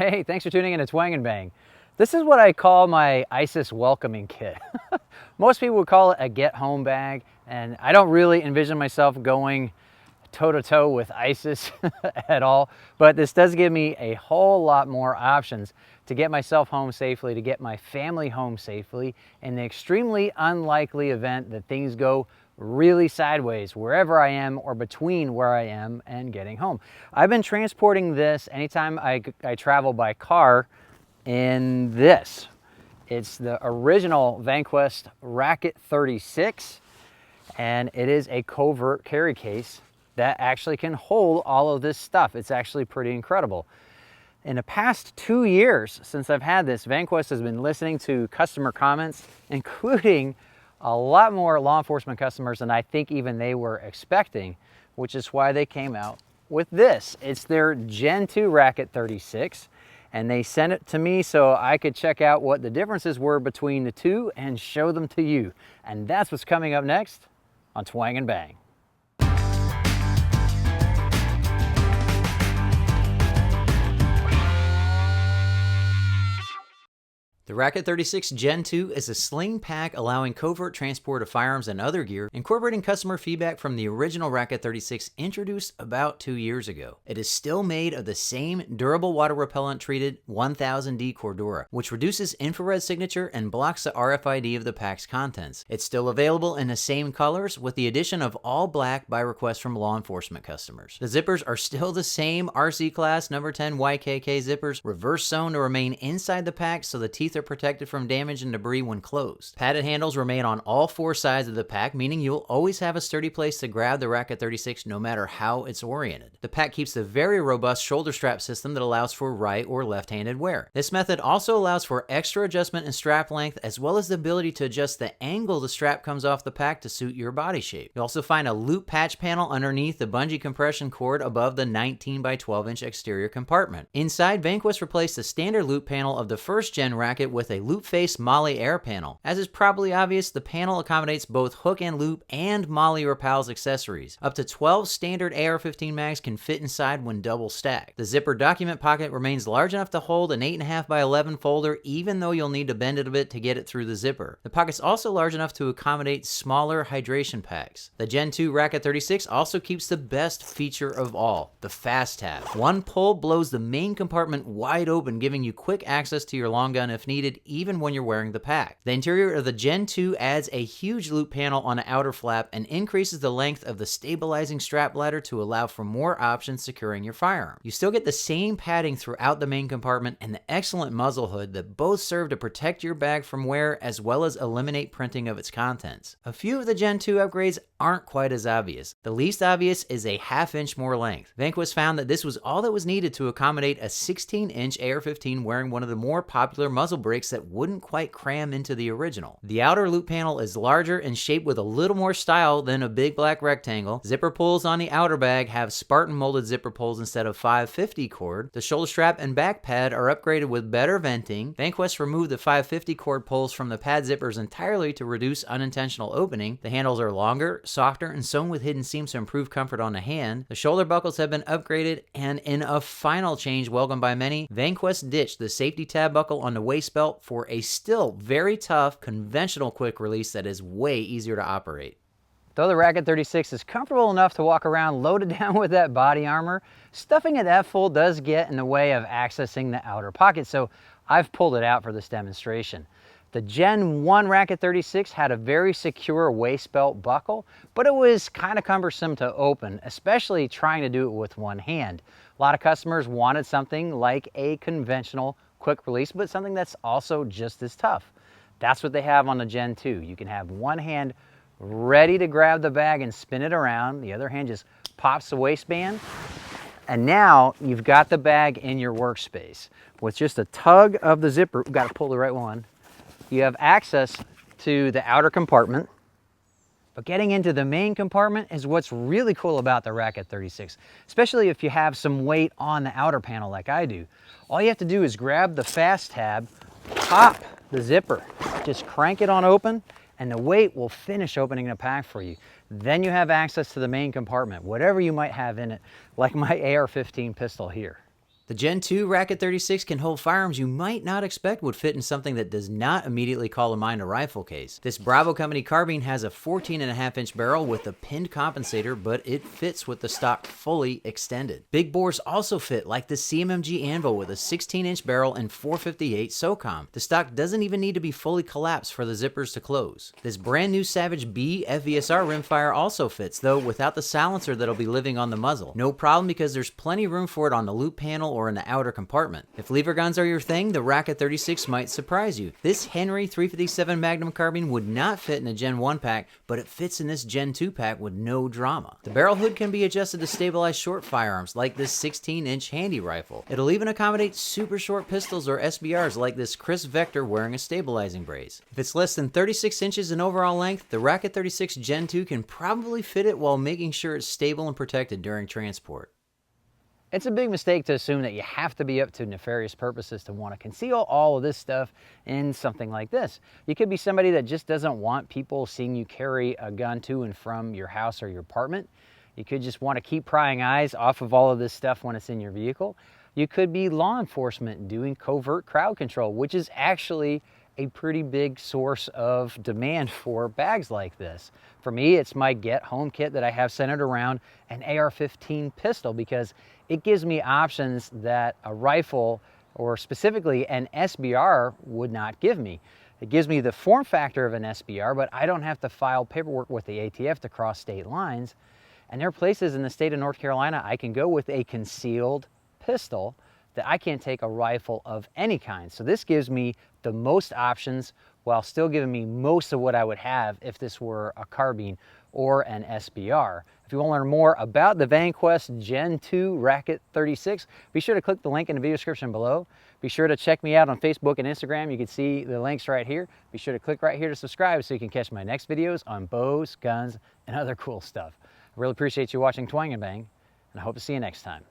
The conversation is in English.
Hey, thanks for tuning in to Twang and Bang. This is what I call my ISIS welcoming kit. Most people would call it a get home bag, and I don't really envision myself going toe-to-toe with ISIS at all, but this does give me a whole lot more options to get myself home safely, to get my family home safely in the extremely unlikely event that things go really sideways wherever I am or between where I am and getting home. I've been transporting this anytime I travel by car in this. It's the original Vanquest RACKIT-36, and it is a covert carry case that actually can hold all of this stuff. It's actually pretty incredible. In the past 2 years since I've had this, Vanquest has been listening to customer comments, including a lot more law enforcement customers than I think even they were expecting, which is why they came out with this. It's their Gen 2 RACKIT-36, and they sent it to me so I could check out what the differences were between the two and show them to you. And that's what's coming up next on Twang and Bang. The RACKIT-36 Gen 2 is a sling pack allowing covert transport of firearms and other gear, incorporating customer feedback from the original RACKIT-36 introduced about 2 years ago. It is still made of the same durable water repellent treated 1000D Cordura, which reduces infrared signature and blocks the RFID of the pack's contents. It's still available in the same colors with the addition of all black by request from law enforcement customers. The zippers are still the same RC class number 10 YKK zippers, reverse sewn to remain inside the pack so the teeth are protected from damage and debris when closed. Padded handles remain on all 4 sides of the pack, meaning you'll always have a sturdy place to grab the RACKIT-36 no matter how it's oriented. The pack keeps a very robust shoulder strap system that allows for right or left-handed wear. This method also allows for extra adjustment in strap length, as well as the ability to adjust the angle the strap comes off the pack to suit your body shape. You'll also find a loop patch panel underneath the bungee compression cord above the 19 by 12 inch exterior compartment. Inside, Vanquest replaced the standard loop panel of the first gen Racket with a loop face Molly air panel. As is probably obvious, the panel accommodates both hook and loop and Molly Repals accessories. Up to 12 standard AR-15 mags can fit inside when double stacked. The zipper document pocket remains large enough to hold an 8.5 by 11 folder, even though you'll need to bend it a bit to get it through the zipper. The pocket's also large enough to accommodate smaller hydration packs. The Gen 2 RACKIT-36 also keeps the best feature of all, the fast tab. One pull blows the main compartment wide open, giving you quick access to your long gun if needed, even when you're wearing the pack. The interior of the Gen 2 adds a huge loop panel on the outer flap and increases the length of the stabilizing strap ladder to allow for more options securing your firearm. You still get the same padding throughout the main compartment and the excellent muzzle hood that both serve to protect your bag from wear as well as eliminate printing of its contents. A few of the Gen 2 upgrades aren't quite as obvious. The least obvious is a ½ inch more length. Vanquest found that this was all that was needed to accommodate a 16-inch AR-15 wearing one of the more popular muzzle brakes that wouldn't quite cram into the original. The outer loop panel is larger and shaped with a little more style than a big black rectangle. Zipper pulls on the outer bag have Spartan molded zipper pulls instead of 550 cord. The shoulder strap and back pad are upgraded with better venting. Vanquest removed the 550 cord pulls from the pad zippers entirely to reduce unintentional opening. The handles are longer, softer, and sewn with hidden seams to improve comfort on the hand. The shoulder buckles have been upgraded, and in a final change welcomed by many, Vanquest ditched the safety tab buckle on the waist belt for a still very tough conventional quick release that is way easier to operate. Though the RACKIT-36 is comfortable enough to walk around loaded down with that body armor, stuffing it that full does get in the way of accessing the outer pocket, so I've pulled it out for this demonstration. The Gen 1 RACKIT-36 had a very secure waist belt buckle, but it was kind of cumbersome to open, especially trying to do it with one hand. A lot of customers wanted something like a conventional quick release, but something that's also just as tough. That's what they have on the Gen 2. You can have one hand ready to grab the bag and spin it around. The other hand just pops the waistband. And now you've got the bag in your workspace. With just a tug of the zipper, we've got to pull the right one, you have access to the outer compartment. But getting into the main compartment is what's really cool about the RACKIT-36, especially if you have some weight on the outer panel like I do. All you have to do is grab the fast tab, pop the zipper, just crank it on open, and the weight will finish opening the pack for you. Then you have access to the main compartment, whatever you might have in it, like my AR-15 pistol here. The Gen 2 RACKIT-36 can hold firearms you might not expect would fit in something that does not immediately call to mind a rifle case. This Bravo Company carbine has a 14.5-inch barrel with a pinned compensator, but it fits with the stock fully extended. Big bores also fit, like the CMMG Anvil with a 16-inch barrel and 458 SOCOM. The stock doesn't even need to be fully collapsed for the zippers to close. This brand new Savage B FVSR rimfire also fits, though without the silencer that'll be living on the muzzle. No problem, because there's plenty of room for it on the loop panel or in the outer compartment. If lever guns are your thing, the RACKIT-36 might surprise you. This Henry 357 Magnum carbine would not fit in a Gen 1 pack, but it fits in this Gen 2 pack with no drama. The barrel hood can be adjusted to stabilize short firearms like this 16-inch handy rifle. It'll even accommodate super short pistols or SBRs like this Chris Vector wearing a stabilizing brace. If it's less than 36 inches in overall length, the RACKIT-36 Gen 2 can probably fit it while making sure it's stable and protected during transport. It's a big mistake to assume that you have to be up to nefarious purposes to want to conceal all of this stuff in something like this. You could be somebody that just doesn't want people seeing you carry a gun to and from your house or your apartment. You could just want to keep prying eyes off of all of this stuff when it's in your vehicle. You could be law enforcement doing covert crowd control, which is actually a pretty big source of demand for bags like this. For me, it's my Get Home kit that I have centered around an AR-15 pistol because it gives me options that a rifle or specifically an SBR would not give me. It gives me the form factor of an SBR, but I don't have to file paperwork with the ATF to cross state lines. And there are places in the state of North Carolina I can go with a concealed pistol that I can't take a rifle of any kind. So this gives me the most options while still giving me most of what I would have if this were a carbine or an SBR. If you want to learn more about the Vanquest Gen 2 RACKIT-36, be sure to click the link in the video description below. Be sure to check me out on Facebook and Instagram. You can see the links right here. Be sure to click right here to subscribe so you can catch my next videos on bows, guns, and other cool stuff. I really appreciate you watching Twang and Bang, and I hope to see you next time.